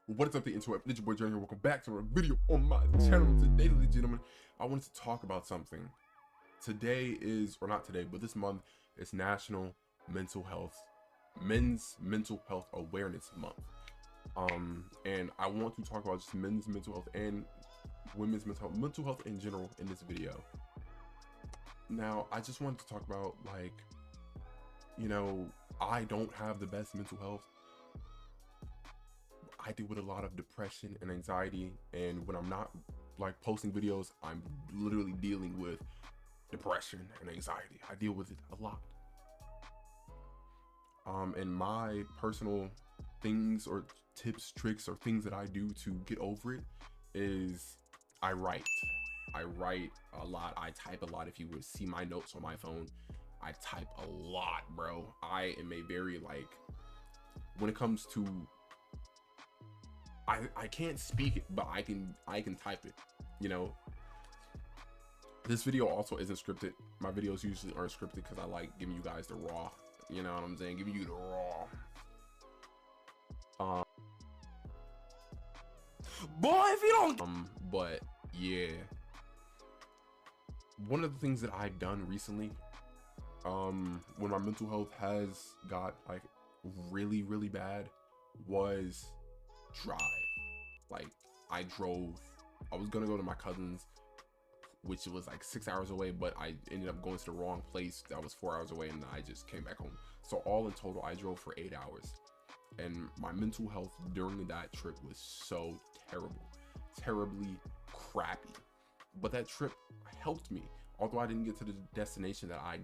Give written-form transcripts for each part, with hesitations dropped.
What is up, the interweb? It's your boy Jerry here. Welcome back to a video on my channel. Today, ladies and gentlemen, I wanted to talk about something. Today is, or not today, but this month is National Men's Mental Health Awareness Month. And I want to talk about just men's mental health and women's mental health in general in this video. Now, I just wanted to talk about, like, I don't have the best mental health. I deal with a lot of depression and anxiety, and when I'm not like posting videos, I'm literally dealing with depression and anxiety. I deal with it a lot. And my personal things or tips, tricks, or things that I do to get over it is I write. I write a lot. I type a lot. If you would see my notes on my phone, I type a lot, bro. I am a very, like, when it comes to, I can't speak it, but I can type it, This video also isn't scripted. My videos usually aren't scripted because I like giving you guys the raw, you know what I'm saying? Giving you the raw. Boy, if you don't but yeah. One of the things that I've done recently, when my mental health has got like really, really bad, was drive. Like, I was gonna go to my cousin's, which was like 6 hours away, but I ended up going to the wrong place that was 4 hours away, and I just came back home. So all in total, I drove for 8 hours, and my mental health during that trip was so terribly crappy. But that trip helped me. Although I didn't get to the destination that I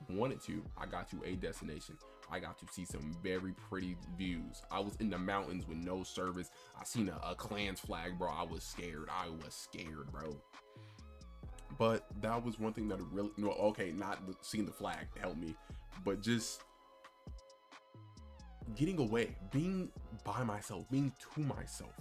wanted to, I got to a destination. I got to see some very pretty views. I was in the mountains with no service. I seen a Klan's flag, bro. I was scared, bro. But that was one thing that really, not seeing the flag helped me, but just getting away, being by myself, being to myself,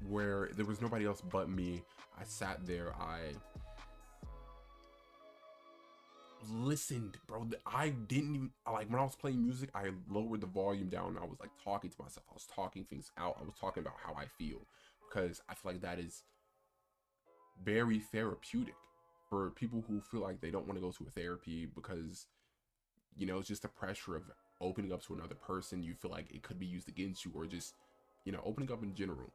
where there was nobody else but me. I sat there, I listened, bro. I didn't even, like, when I was playing music, I lowered the volume down. I was like talking to myself. I was talking things out. I was talking about how I feel, because I feel like that is very therapeutic for people who feel like they don't want to go to a therapy because, it's just the pressure of opening up to another person. You feel like it could be used against you, or just, opening up in general.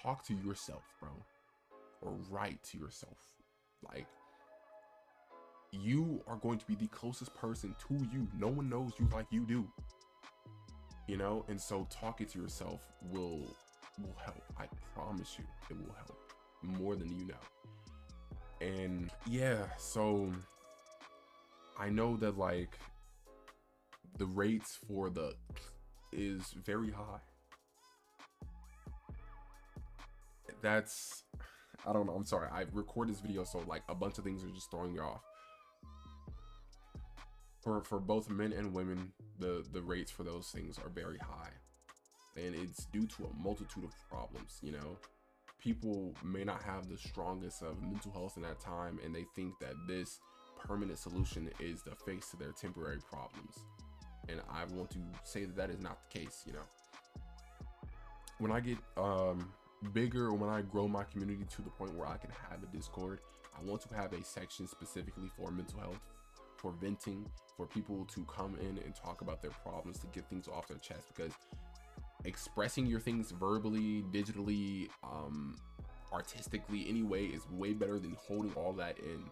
Talk to yourself, bro, or write to yourself. Like, you are going to be the closest person to you. No one knows you like you do, and so talking to yourself will help. I promise you, it will help more than you know. And yeah, so I know that, like, the rates for is very high. I don't know, I'm sorry, I record this video, so like a bunch of things are just throwing me off. For both men and women, the rates for those things are very high, and it's due to a multitude of problems. People may not have the strongest of mental health in that time, and they think that this permanent solution is the fix to their temporary problems, and I want to say that is not the case. When I get bigger, or when I grow my community to the point where I can have a Discord, I want to have a section specifically for mental health, for venting, for people to come in and talk about their problems, to get things off their chest, because expressing your things verbally, digitally, artistically, anyway, is way better than holding all that in,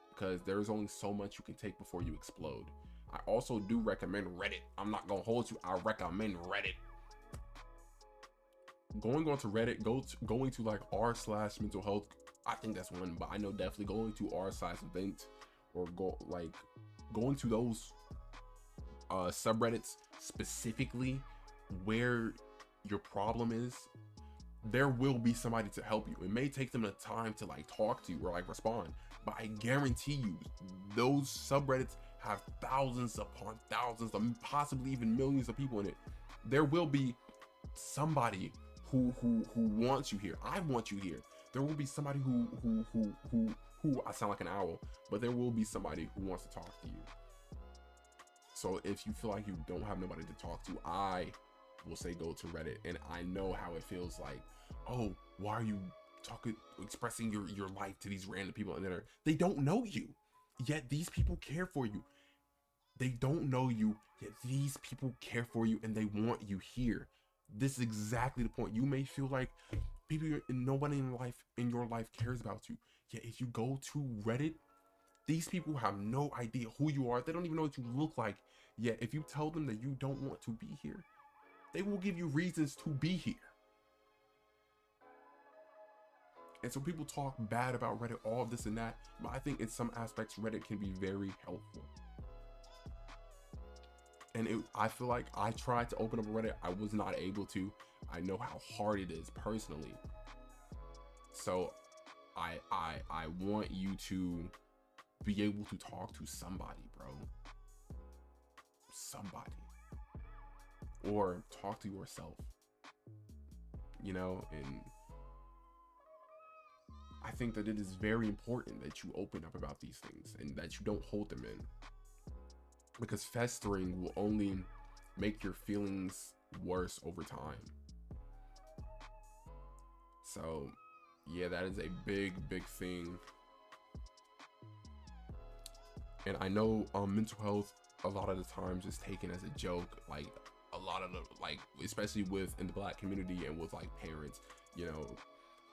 because there's only so much you can take before you explode. I also do recommend Reddit. I'm not gonna hold you. I recommend Reddit. Going onto Reddit, going to like r/mental health. I think that's one, but I know definitely going to r/vent, or going to those subreddits specifically where your problem is. There will be somebody to help you. It may take them the time to like talk to you or like respond, but I guarantee you those subreddits have thousands upon thousands, possibly even millions of people in it. There will be somebody who wants you here. I want you here. There will be somebody who I sound like an owl, but there will be somebody who wants to talk to you. So if you feel like you don't have nobody to talk to, I will say go to Reddit, and I know how it feels like, oh, why are you expressing your life to these random people, and they don't know you, yet these people care for you. They don't know you, yet these people care for you, and they want you here. This is exactly the point. You may feel like nobody in your life cares about you, yet if you go to Reddit, these people have no idea who you are. They don't even know what you look like. Yet if you tell them that you don't want to be here, they will give you reasons to be here. And so people talk bad about Reddit, all this and that, but I think in some aspects Reddit can be very helpful. And I feel like I tried to open up a Reddit, I was not able to. I know how hard it is personally. So I want you to be able to talk to somebody, bro. Somebody. Or talk to yourself. You know, and I think that it is very important that you open up about these things and that you don't hold them in. Because festering will only make your feelings worse over time. So yeah, that is a big thing. And I know mental health a lot of the times is taken as a joke, like a lot of the, like, especially in the Black community and with like parents, you know,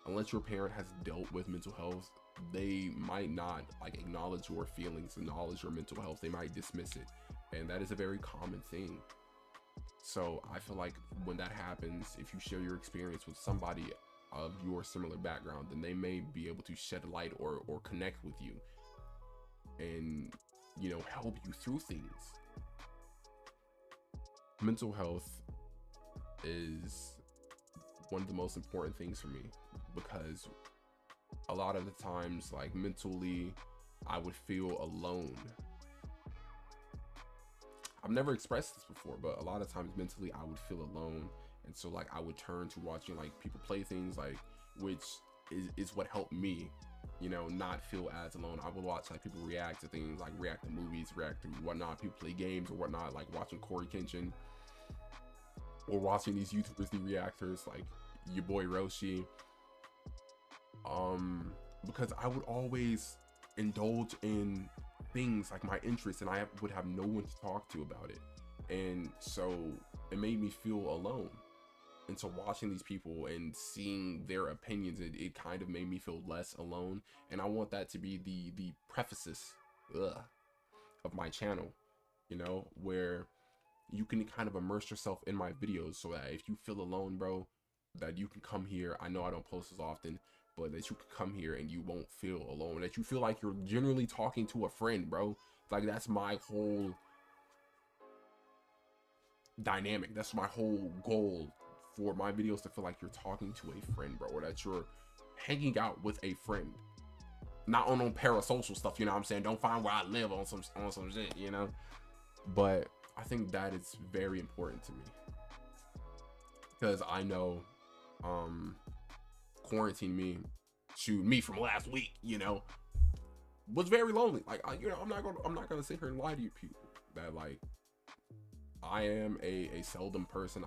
unless your parent has dealt with mental health, they might not like acknowledge your feelings, acknowledge your mental health. They might dismiss it, and that is a very common thing. So I feel like when that happens, if you share your experience with somebody of your similar background, then they may be able to shed light or connect with you and, you know, help you through things. Mental health is one of the most important things for me, because a lot of the times, like mentally, I would feel alone. I've never expressed this before, but a lot of times mentally I would feel alone, and so like I would turn to watching like people play things, like, which is what helped me, you know, not feel as alone. I would watch like people react to things, like react to movies, react to whatnot, people play games or whatnot, like watching Corey Kenshin or watching these YouTubers do reactors like your boy Roshi. Because I would always indulge in things like my interests, and I would have no one to talk to about it, and so it made me feel alone. And so watching these people and seeing their opinions, it kind of made me feel less alone. And I want that to be the prefaces of my channel, you know, where you can kind of immerse yourself in my videos, so that if you feel alone, bro, that you can come here. I know I don't post as often, but that you can come here and you won't feel alone, that you feel like you're generally talking to a friend, bro. Like, that's my whole dynamic. That's my whole goal for my videos, to feel like you're talking to a friend, bro, or that you're hanging out with a friend, not on parasocial stuff, you know what I'm saying? Don't find where I live on some shit, you know? But I think that is very important to me, because I know quarantine me from last week, you know, was very lonely. Like, you know, I'm not gonna sit here and lie to you people that like I am a seldom person.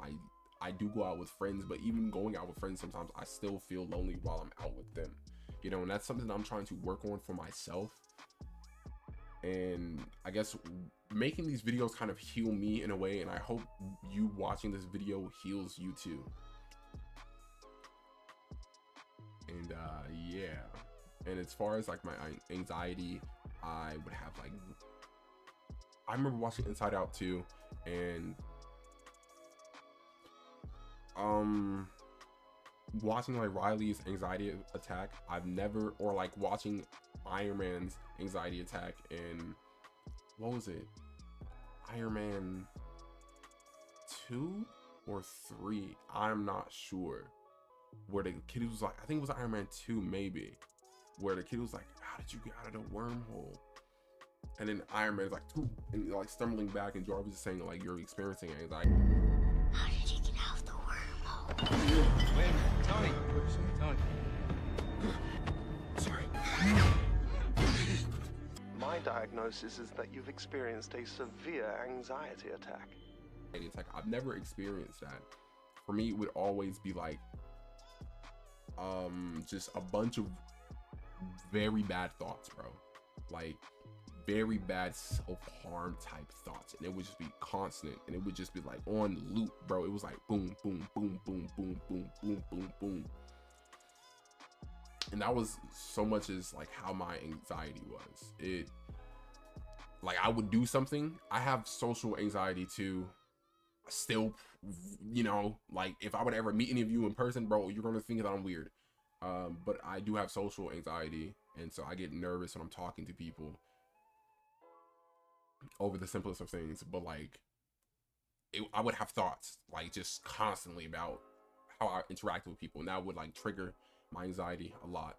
I do go out with friends, but even going out with friends, sometimes I still feel lonely while I'm out with them, you know, and that's something that I'm trying to work on for myself. And I guess making these videos kind of heal me in a way, and I hope you watching this video heals you too. And yeah, and as far as like my anxiety, I would have like, I remember watching Inside Out 2, and watching like Riley's anxiety attack, I've never, or like watching Iron Man's anxiety attack in, what was it, Iron Man 2 or 3, I'm not sure, where the kid was like, I think it was Iron Man 2 maybe, where the kid was like, how did you get out of the wormhole? And then Iron Man is like, and like stumbling back, and Jarvis is saying like, you're experiencing anxiety. How did you get out of the wormhole? Wait, Tony. Sorry. My diagnosis is that you've experienced a severe anxiety attack. attack. I've never experienced that. For me, it would always be like just a bunch of very bad thoughts, bro. Like very bad self-harm type thoughts, and it would just be constant, and it would just be like on loop, bro. It was like boom, boom, boom, boom, boom, boom, boom, boom, boom. And that was so much as like how my anxiety was. It like I would do something. I have social anxiety too. Still, you know, like if I would ever meet any of you in person, bro, you're gonna think that I'm weird. But I do have social anxiety, and so I get nervous when I'm talking to people over the simplest of things. But like I would have thoughts like just constantly about how I interact with people, and that would like trigger my anxiety a lot.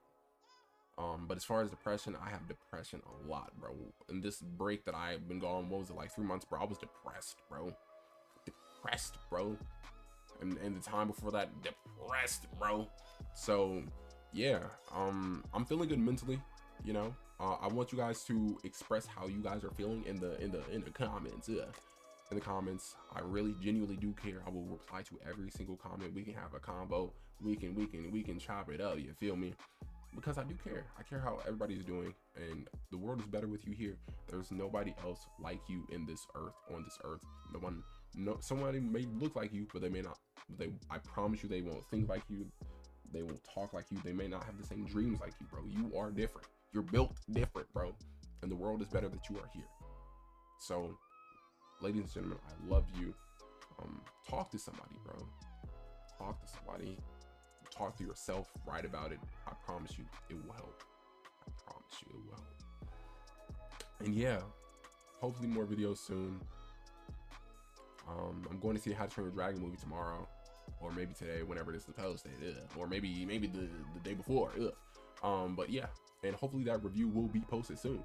But as far as depression, I have depression a lot, bro. In this break that I've been gone, what was it, like 3 months, bro? I was depressed, bro. And the time before that, depressed, bro. So yeah, I'm feeling good mentally, you know. I want you guys to express how you guys are feeling in the comments. In the comments, I really genuinely do care. I will reply to every single comment. We can have a combo. We can chop it up. You feel me? Because I do care. I care how everybody's doing, and the world is better with you here. There's nobody else like you in this earth, on this earth. Somebody may look like you, but they may not. I promise you, they won't think like you. They won't talk like you. They may not have the same dreams like you, bro. You are different. You're built different, bro. And the world is better that you are here. So, ladies and gentlemen, I love you. Talk to somebody, bro. Talk to somebody. Talk to yourself. Write about it. I promise you, it will help. I promise you, it will help. And yeah, hopefully more videos soon. I'm going to see How to Train Your Dragon movie tomorrow, or maybe today, whenever this is posted, or maybe the day before. But yeah, and hopefully that review will be posted soon.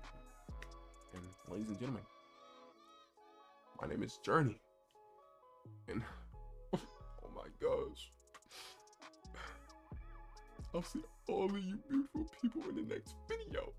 And ladies and gentlemen, my name is Journey, and oh my gosh, I'll see all of you beautiful people in the next video.